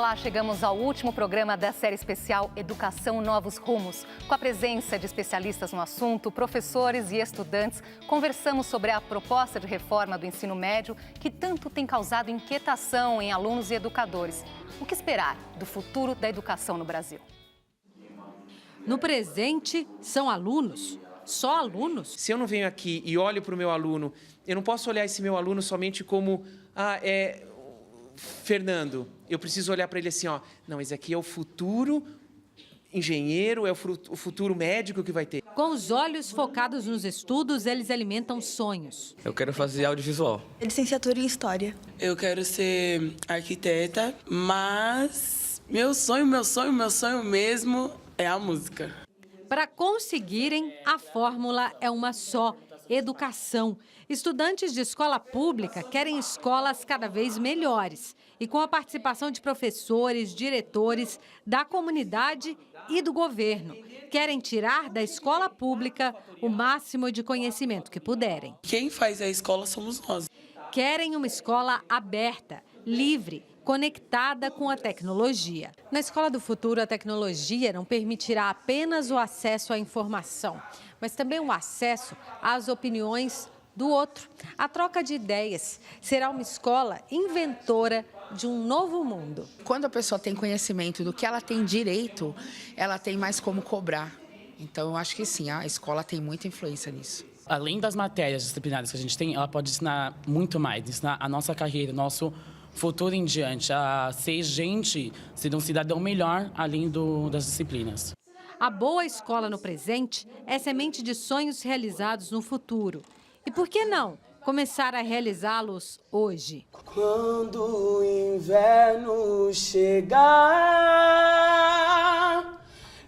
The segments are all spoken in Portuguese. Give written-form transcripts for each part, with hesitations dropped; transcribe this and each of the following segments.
Olá, chegamos ao último programa da série especial Educação Novos Rumos. Com a presença de especialistas no assunto, professores e estudantes, conversamos sobre a proposta de reforma do ensino médio que tanto tem causado inquietação em alunos e educadores. O que esperar do futuro da educação no Brasil? No presente, são alunos. Só alunos? Se eu não venho aqui e olho para o meu aluno, eu não posso olhar esse meu aluno somente como, Fernando. Eu preciso olhar para ele assim, não, esse aqui é o futuro engenheiro, é o futuro médico que vai ter. Com os olhos focados nos estudos, eles alimentam sonhos. Eu quero fazer audiovisual. Licenciatura em História. Eu quero ser arquiteta, mas meu sonho mesmo é a música. Para conseguirem, a fórmula é uma só: educação. Estudantes de escola pública querem escolas cada vez melhores e com a participação de professores, diretores, da comunidade e do governo. Querem tirar da escola pública o máximo de conhecimento que puderem. Quem faz a escola somos nós. Querem uma escola aberta, livre, conectada com a tecnologia. Na Escola do Futuro, a tecnologia não permitirá apenas o acesso à informação, mas também o acesso às opiniões do outro. A troca de ideias será uma escola inventora de um novo mundo. Quando a pessoa tem conhecimento do que ela tem direito, ela tem mais como cobrar. Então, eu acho que sim, a escola tem muita influência nisso. Além das matérias disciplinares que a gente tem, ela pode ensinar muito mais, ensinar a nossa carreira, nosso futuro em diante, a ser gente, ser um cidadão melhor além das disciplinas. A boa escola no presente é semente de sonhos realizados no futuro. E por que não começar a realizá-los hoje? Quando o inverno chegar,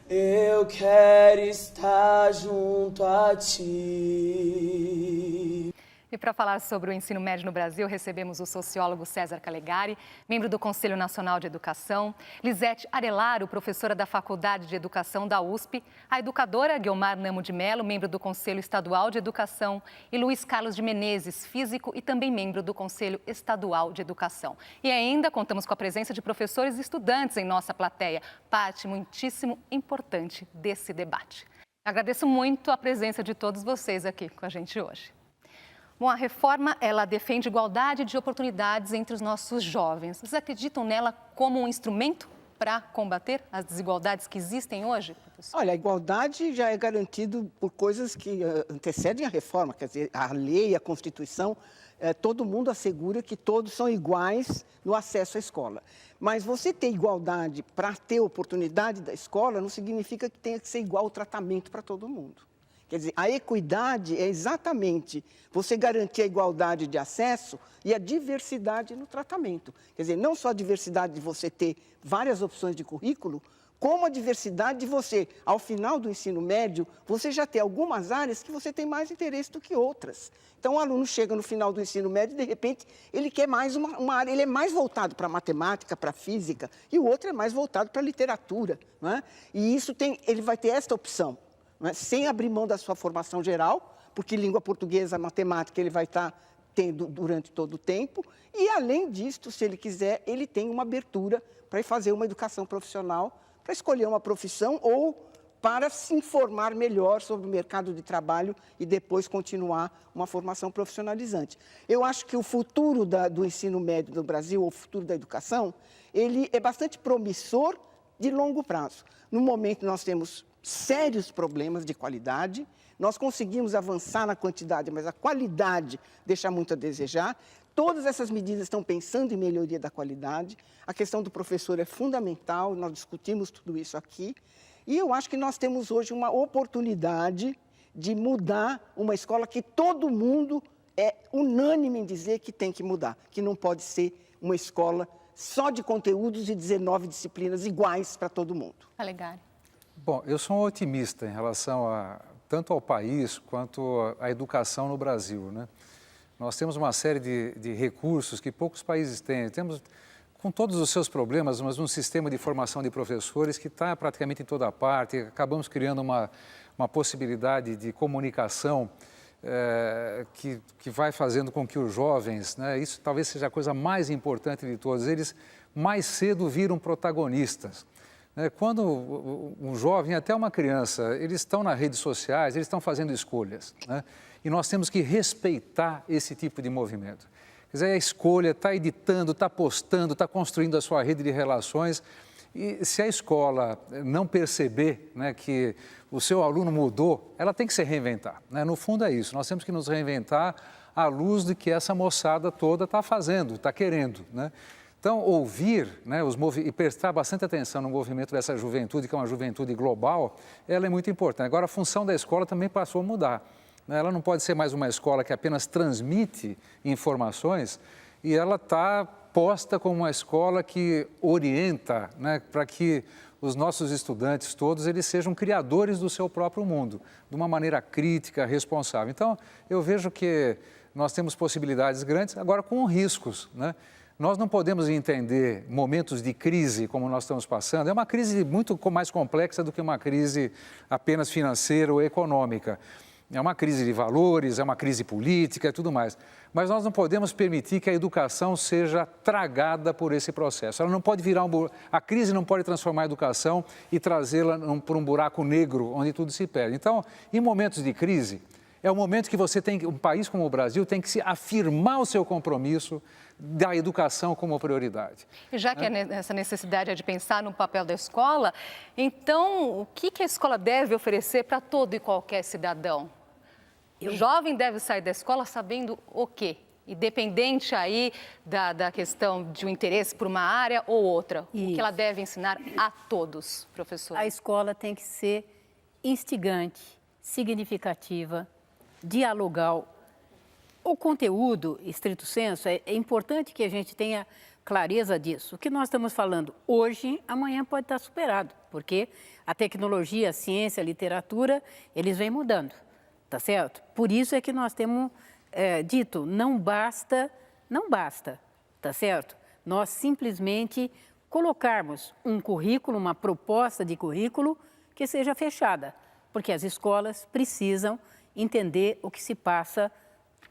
eu quero estar junto a ti. E para falar sobre o ensino médio no Brasil, recebemos o sociólogo César Calegari, membro do Conselho Nacional de Educação, Lisete Arelaro, professora da Faculdade de Educação da USP, a educadora Guiomar Namo de Mello, membro do Conselho Estadual de Educação, e Luiz Carlos de Menezes, físico e também membro do Conselho Estadual de Educação. E ainda contamos com a presença de professores e estudantes em nossa plateia, parte muitíssimo importante desse debate. Agradeço muito a presença de todos vocês aqui com a gente hoje. Bom, a reforma, ela defende igualdade de oportunidades entre os nossos jovens. Vocês acreditam nela como um instrumento para combater as desigualdades que existem hoje, professor? Olha, a igualdade já é garantido por coisas que antecedem a reforma, quer dizer, a lei, a Constituição, todo mundo assegura que todos são iguais no acesso à escola. Mas você ter igualdade para ter oportunidade da escola não significa que tenha que ser igual o tratamento para todo mundo. Quer dizer, a equidade é exatamente você garantir a igualdade de acesso e a diversidade no tratamento. Quer dizer, não só a diversidade de você ter várias opções de currículo, como a diversidade de você, ao final do ensino médio, você já ter algumas áreas que você tem mais interesse do que outras. Então, o aluno chega no final do ensino médio e, de repente, ele quer mais uma área, ele é mais voltado para a matemática, para a física, e o outro é mais voltado para a literatura, não é? E isso ele vai ter esta opção. Sem abrir mão da sua formação geral, porque língua portuguesa, matemática, ele vai estar tendo durante todo o tempo. E, além disso, se ele quiser, ele tem uma abertura para ir fazer uma educação profissional, para escolher uma profissão ou para se informar melhor sobre o mercado de trabalho e depois continuar uma formação profissionalizante. Eu acho que o futuro do ensino médio no Brasil, o futuro da educação, ele é bastante promissor de longo prazo. No momento, nós temos sérios problemas de qualidade, nós conseguimos avançar na quantidade, mas a qualidade deixa muito a desejar. Todas essas medidas estão pensando em melhoria da qualidade, a questão do professor é fundamental, nós discutimos tudo isso aqui, e eu acho que nós temos hoje uma oportunidade de mudar uma escola que todo mundo é unânime em dizer que tem que mudar, que não pode ser uma escola só de conteúdos e 19 disciplinas iguais para todo mundo. Calegari. Bom, eu sou um otimista em relação tanto ao país quanto à educação no Brasil, né? Nós temos uma série de recursos que poucos países têm. Temos, com todos os seus problemas, mas um sistema de formação de professores que está praticamente em toda parte. Acabamos criando uma possibilidade de comunicação que vai fazendo com que os jovens, né, isso talvez seja a coisa mais importante de todos, eles mais cedo viram protagonistas. Quando um jovem, até uma criança, eles estão nas redes sociais, eles estão fazendo escolhas, né? E nós temos que respeitar esse tipo de movimento. Quer dizer, a escolha está editando, está postando, está construindo a sua rede de relações. E se a escola não perceber, né, que o seu aluno mudou, ela tem que se reinventar, né? No fundo é isso, nós temos que nos reinventar à luz de que essa moçada toda está fazendo, está querendo, né? Então, ouvir, né, e prestar bastante atenção no movimento dessa juventude, que é uma juventude global, ela é muito importante. Agora, a função da escola também passou a mudar, né? Ela não pode ser mais uma escola que apenas transmite informações, e ela está posta como uma escola que orienta, né, para que os nossos estudantes todos eles sejam criadores do seu próprio mundo, de uma maneira crítica, responsável. Então, eu vejo que nós temos possibilidades grandes, agora com riscos, né? Nós não podemos entender momentos de crise como nós estamos passando. É uma crise muito mais complexa do que uma crise apenas financeira ou econômica. É uma crise de valores, é uma crise política e tudo mais. Mas nós não podemos permitir que a educação seja tragada por esse processo. Ela não pode virar a crise não pode transformar a educação e trazê-la por um buraco negro onde tudo se perde. Então, em momentos de crise, é o momento que um país como o Brasil tem que se afirmar o seu compromisso da educação como prioridade. E já que essa necessidade é de pensar no papel da escola, então o que a escola deve oferecer para todo e qualquer cidadão? O jovem deve sair da escola sabendo o quê? Independente aí da questão de um interesse por uma área ou outra. Isso. O que ela deve ensinar a todos, professor? A escola tem que ser instigante, significativa, dialogal. O conteúdo, estrito senso, é importante que a gente tenha clareza disso. O que nós estamos falando hoje, amanhã pode estar superado, porque a tecnologia, a ciência, a literatura, eles vêm mudando, tá certo? Por isso é que nós temos dito, não basta, tá certo? Nós simplesmente colocarmos um currículo, uma proposta de currículo que seja fechada, porque as escolas precisam entender o que se passa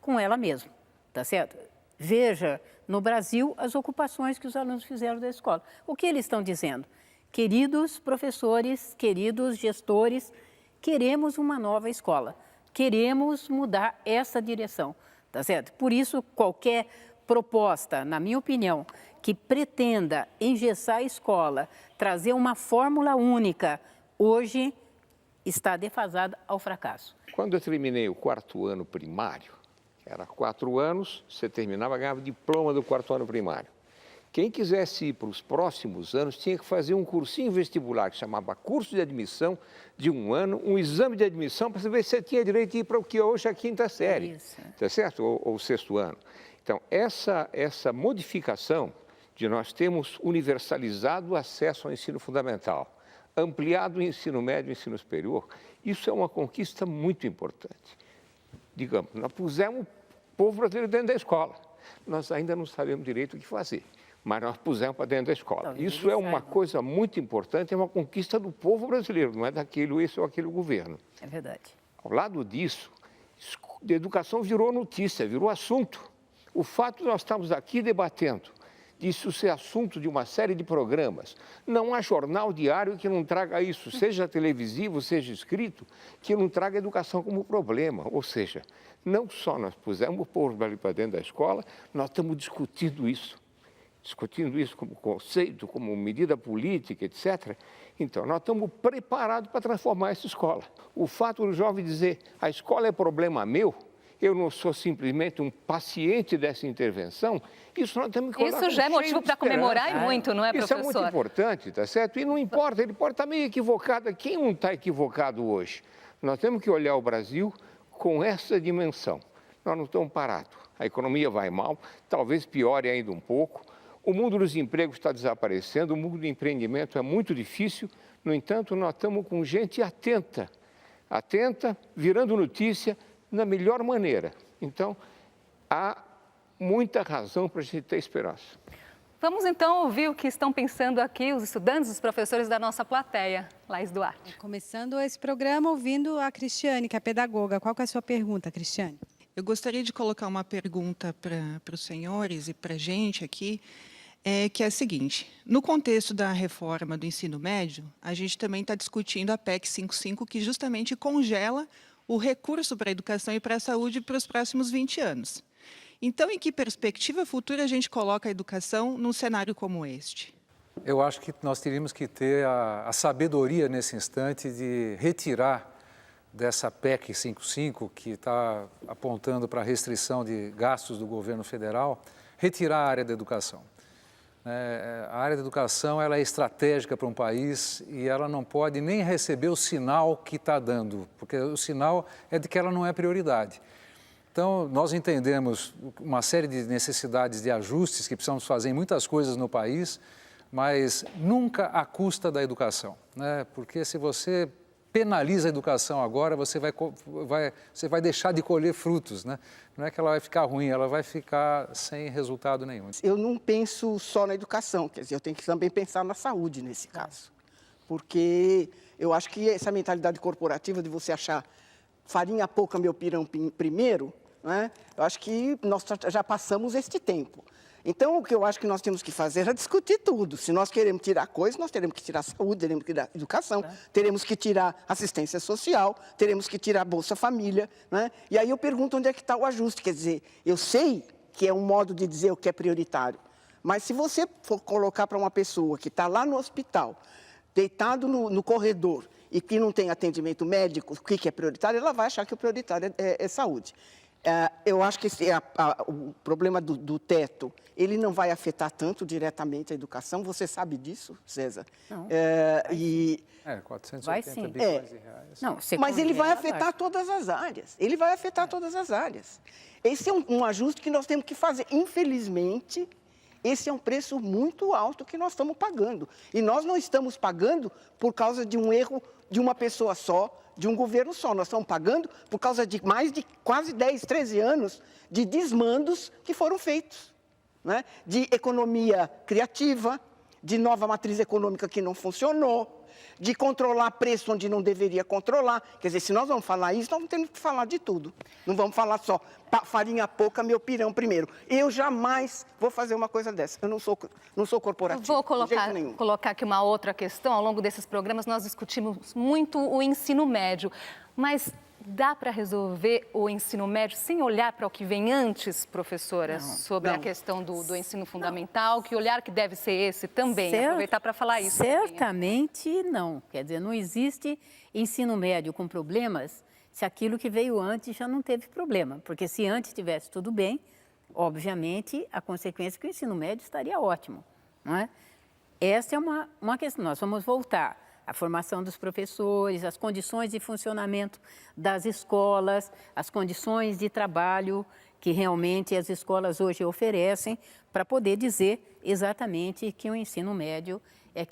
com ela mesma, tá certo? Veja, no Brasil, as ocupações que os alunos fizeram da escola. O que eles estão dizendo? Queridos professores, queridos gestores, queremos uma nova escola, queremos mudar essa direção, tá certo? Por isso, qualquer proposta, na minha opinião, que pretenda engessar a escola, trazer uma fórmula única, hoje está defasada ao fracasso. Quando eu terminei o 4º ano primário, era 4 anos, você terminava, ganhava diploma do 4º ano primário. Quem quisesse ir para os próximos anos tinha que fazer um cursinho vestibular, que chamava curso de admissão de 1 ano, um exame de admissão para saber se você tinha direito de ir para o que hoje é a 5ª série, tá certo? Ou o 6º ano. Então, essa modificação de nós termos universalizado o acesso ao ensino fundamental, ampliado o ensino médio e o ensino superior, isso é uma conquista muito importante. Digamos, nós pusemos o povo brasileiro dentro da escola. Nós ainda não sabemos direito o que fazer, mas nós pusemos para dentro da escola. Isso é uma coisa muito importante, é uma conquista do povo brasileiro, não é esse ou aquele governo. É verdade. Ao lado disso, a educação virou notícia, virou assunto. O fato de nós estarmos aqui debatendo, disso ser assunto de uma série de programas. Não há jornal diário que não traga isso, seja televisivo, seja escrito, que não traga educação como problema. Ou seja, não só nós pusemos o povo para dentro da escola, nós estamos discutindo isso como conceito, como medida política, etc. Então, nós estamos preparados para transformar essa escola. O fato do jovem dizer, a escola é problema meu, eu não sou simplesmente um paciente dessa intervenção, isso nós temos que olhar. Isso já é motivo para comemorar e muito, não é, professor? Isso é muito importante, tá certo? E não importa, ele pode estar meio equivocado. Quem não está equivocado hoje? Nós temos que olhar o Brasil com essa dimensão. Nós não estamos parados. A economia vai mal, talvez piore ainda um pouco. O mundo dos empregos está desaparecendo, o mundo do empreendimento é muito difícil. No entanto, nós estamos com gente atenta, virando notícia, na melhor maneira. Então, há muita razão para a gente ter esperança. Vamos então ouvir o que estão pensando aqui os estudantes, os professores da nossa plateia. Laís Duarte. Começando esse programa ouvindo a Cristiane, que é pedagoga. Qual que é a sua pergunta, Cristiane? Eu gostaria de colocar uma pergunta para os senhores e para a gente aqui. que é a seguinte: no contexto da reforma do ensino médio, a gente também está discutindo a PEC 55, que justamente congela o recurso para a educação e para a saúde para os próximos 20 anos. Então, em que perspectiva futura a gente coloca a educação num cenário como este? Eu acho que nós teríamos que ter a sabedoria nesse instante de retirar dessa PEC 55, que está apontando para a restrição de gastos do governo federal, retirar a área da educação. A área da educação ela é estratégica para um país e ela não pode nem receber o sinal que está dando, porque o sinal é de que ela não é prioridade. Então, nós entendemos uma série de necessidades de ajustes que precisamos fazer em muitas coisas no país, mas nunca à custa da educação, né? Porque se você penaliza a educação agora, você vai deixar de colher frutos, né? Não é que ela vai ficar ruim, ela vai ficar sem resultado nenhum. Eu não penso só na educação, quer dizer, eu tenho que também pensar na saúde nesse caso. Porque eu acho que essa mentalidade corporativa de você achar farinha pouca, meu pirão primeiro, né? Eu acho que nós já passamos este tempo. Então, o que eu acho que nós temos que fazer é discutir tudo. Se nós queremos tirar coisas, nós teremos que tirar saúde, teremos que tirar educação, teremos que tirar assistência social, teremos que tirar Bolsa Família, né? E aí eu pergunto onde é que está o ajuste. Quer dizer, eu sei que é um modo de dizer o que é prioritário, mas se você for colocar para uma pessoa que está lá no hospital, deitado no corredor, e que não tem atendimento médico, o que é prioritário, ela vai achar que o prioritário é saúde. Eu acho que o problema do teto, ele não vai afetar tanto diretamente a educação. Você sabe disso, César? Não. 480 bilhões de reais. Não, mas ele vai afetar todas as áreas. Ele vai afetar todas as áreas. Esse é um ajuste que nós temos que fazer. Infelizmente, esse é um preço muito alto que nós estamos pagando. E nós não estamos pagando por causa de um erro de uma pessoa só, de um governo só. Nós estamos pagando por causa de mais de quase 10, 13 anos de desmandos que foram feitos, né? De economia criativa, de nova matriz econômica que não funcionou, de controlar preço onde não deveria controlar. Quer dizer, se nós vamos falar isso, nós temos que falar de tudo. Não vamos falar só farinha pouca, meu pirão primeiro. Eu jamais vou fazer uma coisa dessa. Eu não sou corporativo. Eu vou colocar aqui uma outra questão. Ao longo desses programas, nós discutimos muito o ensino médio. Mas dá para resolver o ensino médio sem olhar para o que vem antes, professora? Sobre a questão do ensino fundamental? Que olhar que deve ser esse também? Aproveitar para falar isso. Certamente não. Quer dizer, não existe ensino médio com problemas se aquilo que veio antes já não teve problema. Porque se antes tivesse tudo bem, obviamente, a consequência é que o ensino médio estaria ótimo, não é? Essa é uma questão. Nós vamos voltar à formação dos professores, as condições de funcionamento das escolas, as condições de trabalho que realmente as escolas hoje oferecem para poder dizer exatamente que o ensino médio é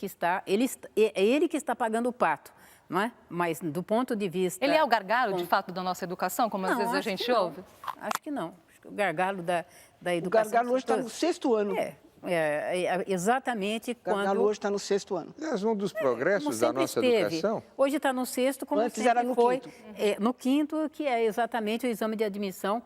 ele que está pagando o pato. Não é? Mas do ponto de vista... Ele é o gargalo, de fato, da nossa educação, como às vezes a gente ouve? Acho que não. Acho que o gargalo da educação... O gargalo hoje está no 6º ano. Exatamente quando... O gargalo hoje está no 6º ano. Aliás, um dos progressos da nossa educação... Hoje está no 6º, como antes era no foi 5º. No 5º, que é exatamente o exame de admissão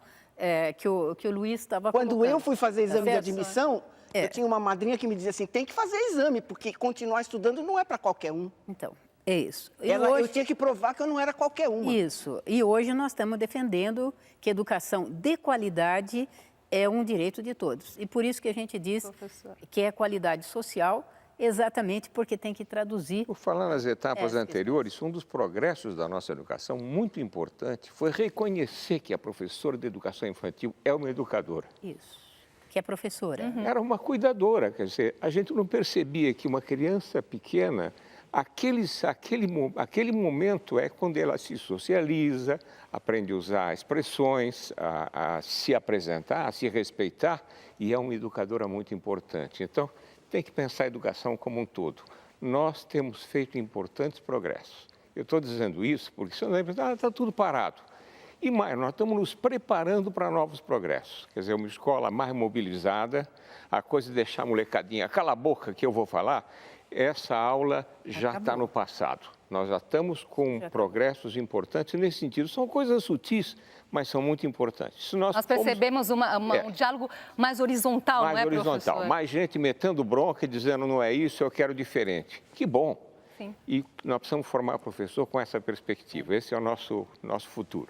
que o Luiz estava colocando. Quando eu fui fazer exame de admissão, eu tinha uma madrinha que me dizia assim, tem que fazer exame, porque continuar estudando não é para qualquer um. Então... É isso. Eu tinha que provar que eu não era qualquer uma. Isso. E hoje nós estamos defendendo que educação de qualidade é um direito de todos. E por isso que a gente diz que é qualidade social, exatamente porque tem que traduzir... Por falar nas etapas anteriores, um dos progressos da nossa educação, muito importante, foi reconhecer que a professora de educação infantil é uma educadora. Isso. Que é professora. Era uma cuidadora, quer dizer, a gente não percebia que uma criança pequena... Aquele momento é quando ela se socializa, aprende a usar expressões, a se apresentar, a se respeitar, e é uma educadora muito importante. Então, tem que pensar a educação como um todo. Nós temos feito importantes progressos. Eu estou dizendo isso porque senão está tudo parado. E mais, nós estamos nos preparando para novos progressos. Quer dizer, uma escola mais mobilizada, a coisa de deixar a molecadinha, cala a boca que eu vou falar. essa aula já está no passado. Nós já estamos com progressos importantes nesse sentido. São coisas sutis, mas são muito importantes. Nós percebemos um diálogo mais horizontal, mais não é, horizontal, professor? Mais gente metendo bronca e dizendo não é isso, eu quero diferente. Que bom. Sim. E nós precisamos formar professor com essa perspectiva. Esse é o nosso futuro.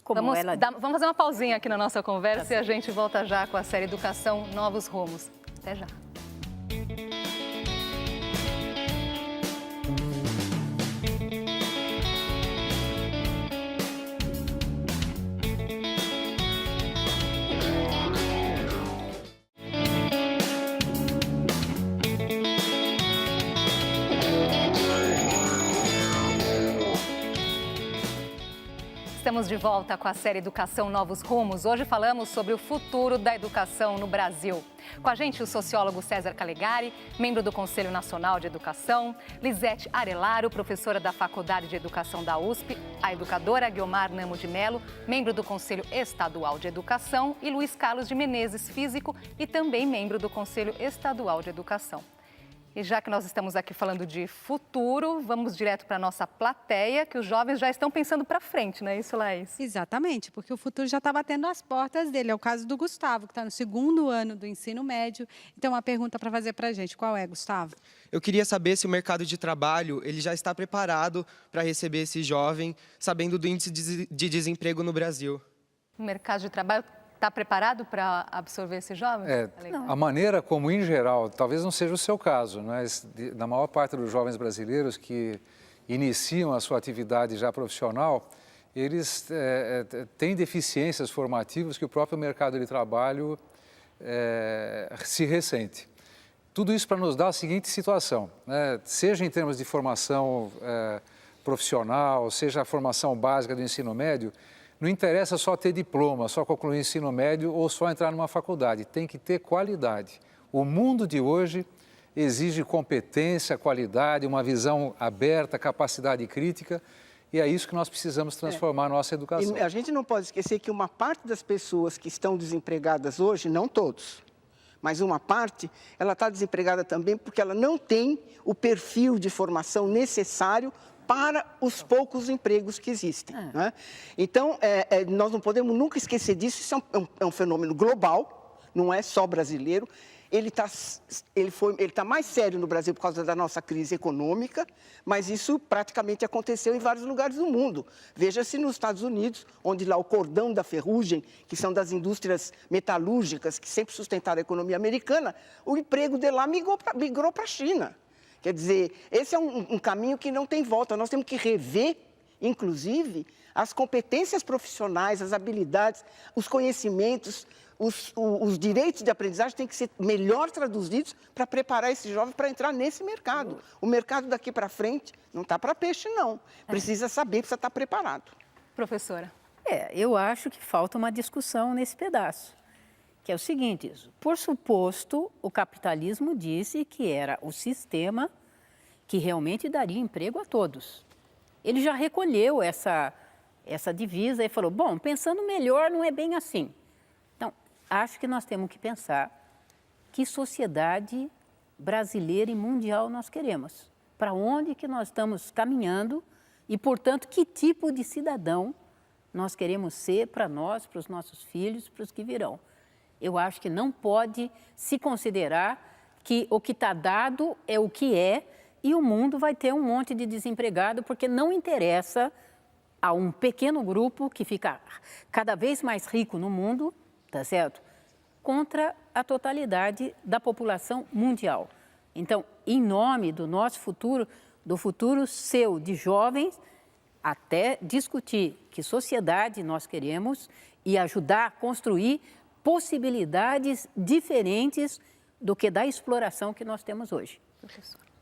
Vamos fazer uma pausinha aqui na nossa conversa e a gente volta já com a série Educação Novos Rumos. Até já. Estamos de volta com a série Educação Novos Rumos. Hoje falamos sobre o futuro da educação no Brasil. Com a gente o sociólogo César Calegari, membro do Conselho Nacional de Educação, Lisete Arelaro, professora da Faculdade de Educação da USP, a educadora Guiomar Namo de Mello, membro do Conselho Estadual de Educação, e Luiz Carlos de Menezes, físico e também membro do Conselho Estadual de Educação. E já que nós estamos aqui falando de futuro, vamos direto para a nossa plateia, que os jovens já estão pensando para frente, não é isso, Laís? Exatamente, porque o futuro já está batendo as portas dele. É o caso do Gustavo, que está no 2º ano do ensino médio. Então, uma pergunta para fazer para a gente. Qual é, Gustavo? Eu queria saber se o mercado de trabalho ele já está preparado para receber esse jovem, sabendo do índice de desemprego no Brasil. O mercado de trabalho está preparado para absorver esse jovem? A maneira como, em geral, talvez não seja o seu caso, mas na maior parte dos jovens brasileiros que iniciam a sua atividade já profissional, eles têm deficiências formativas que o próprio mercado de trabalho se ressente. Tudo isso para nos dar a seguinte situação, né? Seja em termos de formação profissional, seja a formação básica do ensino médio, não interessa só ter diploma, só concluir o ensino médio ou só entrar numa faculdade, tem que ter qualidade. O mundo de hoje exige competência, qualidade, uma visão aberta, capacidade crítica, e é isso que nós precisamos transformar a nossa educação. E a gente não pode esquecer que uma parte das pessoas que estão desempregadas hoje, não todos, mas uma parte, ela está desempregada também porque ela não tem o perfil de formação necessário para os poucos empregos que existem. Né? Então, nós não podemos nunca esquecer disso, isso é um fenômeno global, não é só brasileiro. Ele está mais sério no Brasil por causa da nossa crise econômica, mas isso praticamente aconteceu em vários lugares do mundo. Veja-se nos Estados Unidos, onde lá o cordão da ferrugem, que são das indústrias metalúrgicas que sempre sustentaram a economia americana, o emprego de lá migrou para a China. Quer dizer, esse é um caminho que não tem volta. Nós temos que rever, inclusive, as competências profissionais, as habilidades, os conhecimentos, os direitos de aprendizagem têm que ser melhor traduzidos para preparar esse jovem para entrar nesse mercado. O mercado daqui para frente não está para peixe, não. Precisa saber, precisa estar preparado. Professora. Eu acho que falta uma discussão nesse pedaço. Que é o seguinte, por suposto, o capitalismo disse que era o sistema que realmente daria emprego a todos. Ele já recolheu essa divisa e falou, bom, pensando melhor, não é bem assim. Então, acho que nós temos que pensar que sociedade brasileira e mundial nós queremos. Para onde que nós estamos caminhando e, portanto, que tipo de cidadão nós queremos ser para nós, para os nossos filhos, para os que virão. Eu acho que não pode se considerar que o que está dado é o que é e o mundo vai ter um monte de desempregado porque não interessa a um pequeno grupo que fica cada vez mais rico no mundo, tá certo? Contra a totalidade da população mundial. Então, em nome do nosso futuro, do futuro seu de jovens, até discutir que sociedade nós queremos e ajudar a construir possibilidades diferentes do que da exploração que nós temos hoje.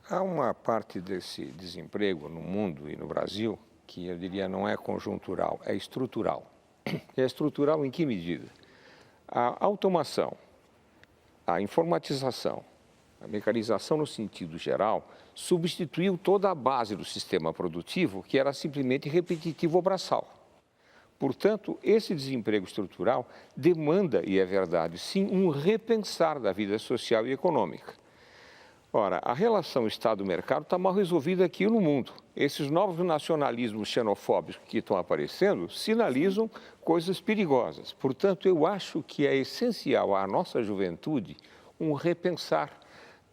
Há uma parte desse desemprego no mundo e no Brasil que eu diria não é conjuntural, é estrutural. É estrutural em que medida? A automação, a informatização, a mecanização no sentido geral, substituiu toda a base do sistema produtivo que era simplesmente repetitivo ou braçal. Portanto, esse desemprego estrutural demanda, e é verdade, sim, um repensar da vida social e econômica. Ora, a relação Estado-mercado está mal resolvida aqui no mundo. Esses novos nacionalismos xenofóbicos que estão aparecendo sinalizam coisas perigosas. Portanto, eu acho que é essencial à nossa juventude um repensar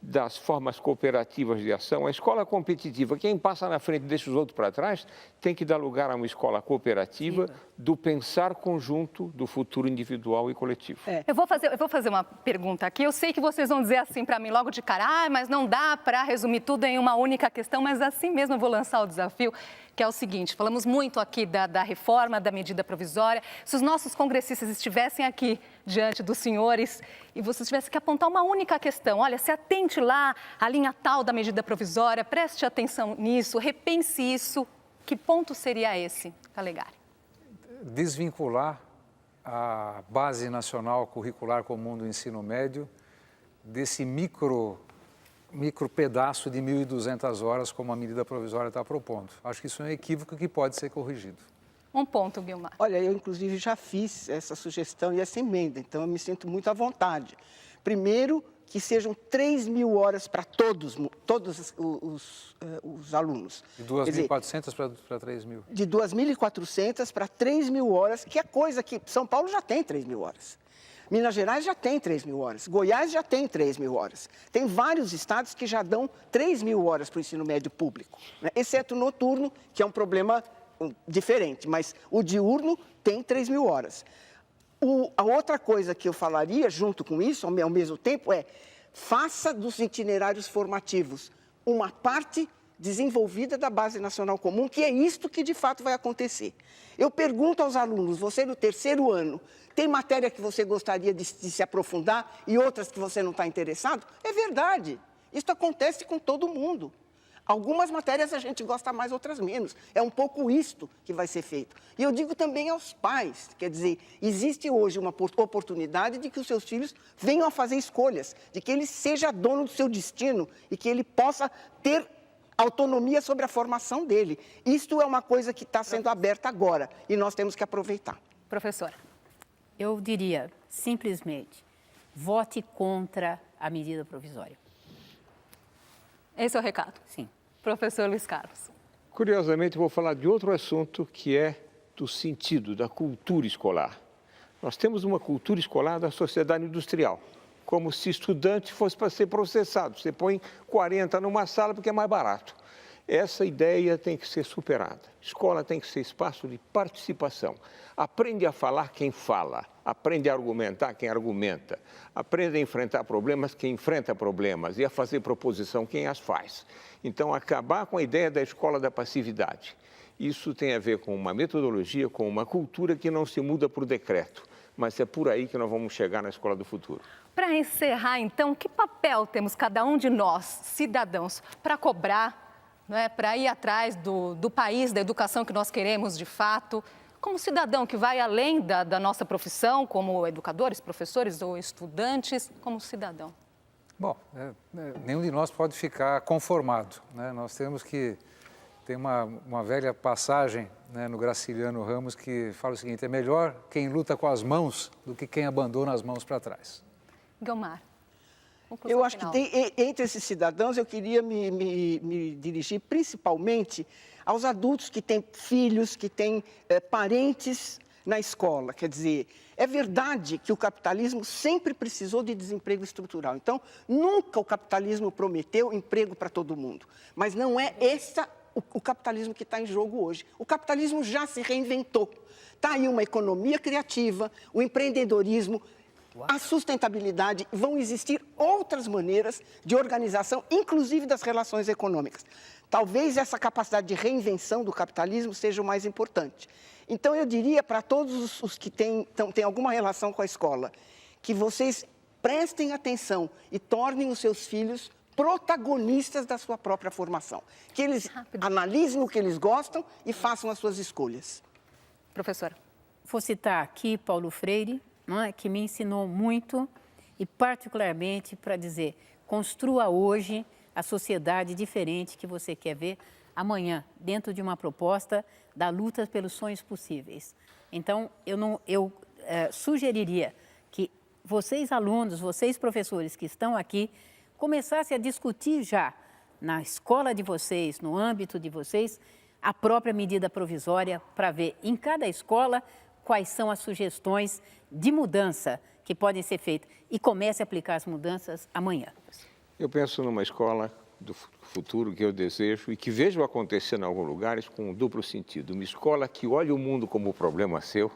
das formas cooperativas de ação. A escola competitiva, quem passa na frente e deixa os outros para trás, tem que dar lugar a uma escola cooperativa do pensar conjunto do futuro individual e coletivo. Eu vou fazer uma pergunta aqui. Eu sei que vocês vão dizer assim para mim logo de cara, mas não dá para resumir tudo em uma única questão, mas assim mesmo eu vou lançar o desafio, que é o seguinte: falamos muito aqui da reforma, da medida provisória. Se os nossos congressistas estivessem aqui diante dos senhores e vocês tivessem que apontar uma única questão, olha, se atente lá à linha tal da medida provisória, preste atenção nisso, repense isso, que ponto seria esse, Calegari? Desvincular a Base Nacional Curricular Comum do Ensino Médio desse micro pedaço de 1.200 horas, como a medida provisória está propondo. Acho que isso é um equívoco que pode ser corrigido. Um ponto, Guilmar. Olha, eu inclusive já fiz essa sugestão e essa emenda, então eu me sinto muito à vontade. Primeiro, que sejam 3.000 horas para todos os alunos. De 2.400 para 3.000. De 2.400 para 3.000 horas, que é coisa que São Paulo já tem 3.000 horas. Minas Gerais já tem 3.000 horas, Goiás já tem 3.000 horas. Tem vários estados que já dão 3.000 horas para o ensino médio público, né? Exceto o noturno, que é um problema diferente, mas o diurno tem 3.000 horas. A outra coisa que eu falaria junto com isso, ao mesmo tempo, é faça dos itinerários formativos uma parte desenvolvida da Base Nacional Comum, que é isto que de fato vai acontecer. Eu pergunto aos alunos, você no terceiro ano, tem matéria que você gostaria de se aprofundar e outras que você não está interessado? É verdade, isso acontece com todo mundo. Algumas matérias a gente gosta mais, outras menos. É um pouco isto que vai ser feito. E eu digo também aos pais, quer dizer, existe hoje uma oportunidade de que os seus filhos venham a fazer escolhas, de que ele seja dono do seu destino e que ele possa ter autonomia sobre a formação dele. Isto é uma coisa que está sendo aberta agora e nós temos que aproveitar. Professora. Eu diria, simplesmente, vote contra a medida provisória. Esse é o recado? Sim. Professor Luiz Carlos. Curiosamente, vou falar de outro assunto que é do sentido da cultura escolar. Nós temos uma cultura escolar da sociedade industrial, como se estudante fosse para ser processado. Você põe 40 numa sala porque é mais barato. Essa ideia tem que ser superada. Escola tem que ser espaço de participação. Aprende a falar quem fala, aprende a argumentar quem argumenta, aprende a enfrentar problemas quem enfrenta problemas e a fazer proposição quem as faz. Então, acabar com a ideia da escola da passividade. Isso tem a ver com uma metodologia, com uma cultura que não se muda por decreto, mas é por aí que nós vamos chegar na escola do futuro. Para encerrar, então, que papel temos cada um de nós, cidadãos, para cobrar, para ir atrás do país, da educação que nós queremos de fato, como cidadão que vai além da nossa profissão, como educadores, professores ou estudantes, como cidadão? Bom, nenhum de nós pode ficar conformado, né? Nós temos que... Tem uma velha passagem, né, no Graciliano Ramos que fala o seguinte: é melhor quem luta com as mãos do que quem abandona as mãos para trás. Guilmar. Eu acho que entre esses cidadãos eu queria me dirigir principalmente aos adultos que têm filhos, que têm parentes na escola. Quer dizer, é verdade que o capitalismo sempre precisou de desemprego estrutural. Então, nunca o capitalismo prometeu emprego para todo mundo. Mas não é o capitalismo que está em jogo hoje. O capitalismo já se reinventou. Está aí uma economia criativa, o empreendedorismo, a sustentabilidade, vão existir outras maneiras de organização, inclusive das relações econômicas. Talvez essa capacidade de reinvenção do capitalismo seja o mais importante. Então, eu diria para todos os que têm alguma relação com a escola, que vocês prestem atenção e tornem os seus filhos protagonistas da sua própria formação. Que eles analisem o que eles gostam e façam as suas escolhas. Professora. Vou citar aqui Paulo Freire, que me ensinou muito e particularmente para dizer: construa hoje a sociedade diferente que você quer ver amanhã, dentro de uma proposta da luta pelos sonhos possíveis. Então, eu sugeriria que vocês alunos, vocês professores que estão aqui, começasse a discutir já na escola de vocês, no âmbito de vocês, a própria medida provisória para ver em cada escola quais são as sugestões de mudança que podem ser feitas e comece a aplicar as mudanças amanhã. Eu penso numa escola do futuro que eu desejo e que vejo acontecer em alguns lugares com um duplo sentido. Uma escola que olha o mundo como problema seu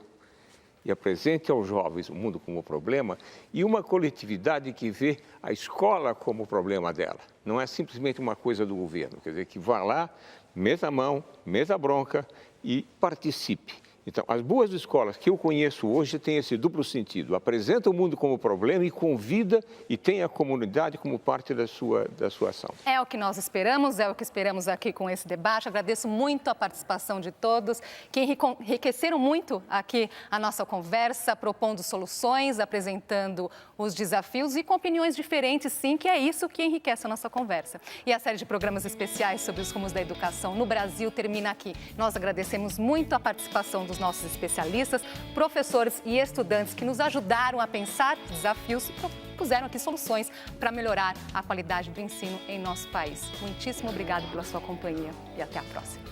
e apresente aos jovens o mundo como problema, e uma coletividade que vê a escola como problema dela. Não é simplesmente uma coisa do governo, quer dizer, que vá lá, meta a mão, meta a bronca e participe. Então, as boas escolas que eu conheço hoje têm esse duplo sentido. Apresenta o mundo como problema e convida e tem a comunidade como parte da sua ação. É o que nós esperamos, é o que esperamos aqui com esse debate. Agradeço muito a participação de todos, que enriqueceram muito aqui a nossa conversa, propondo soluções, apresentando os desafios e com opiniões diferentes, sim, que é isso que enriquece a nossa conversa. E a série de programas especiais sobre os rumos da educação no Brasil termina aqui. Nós agradecemos muito a participação dos nossos especialistas, professores e estudantes que nos ajudaram a pensar desafios e propuseram aqui soluções para melhorar a qualidade do ensino em nosso país. Muitíssimo obrigado pela sua companhia e até a próxima.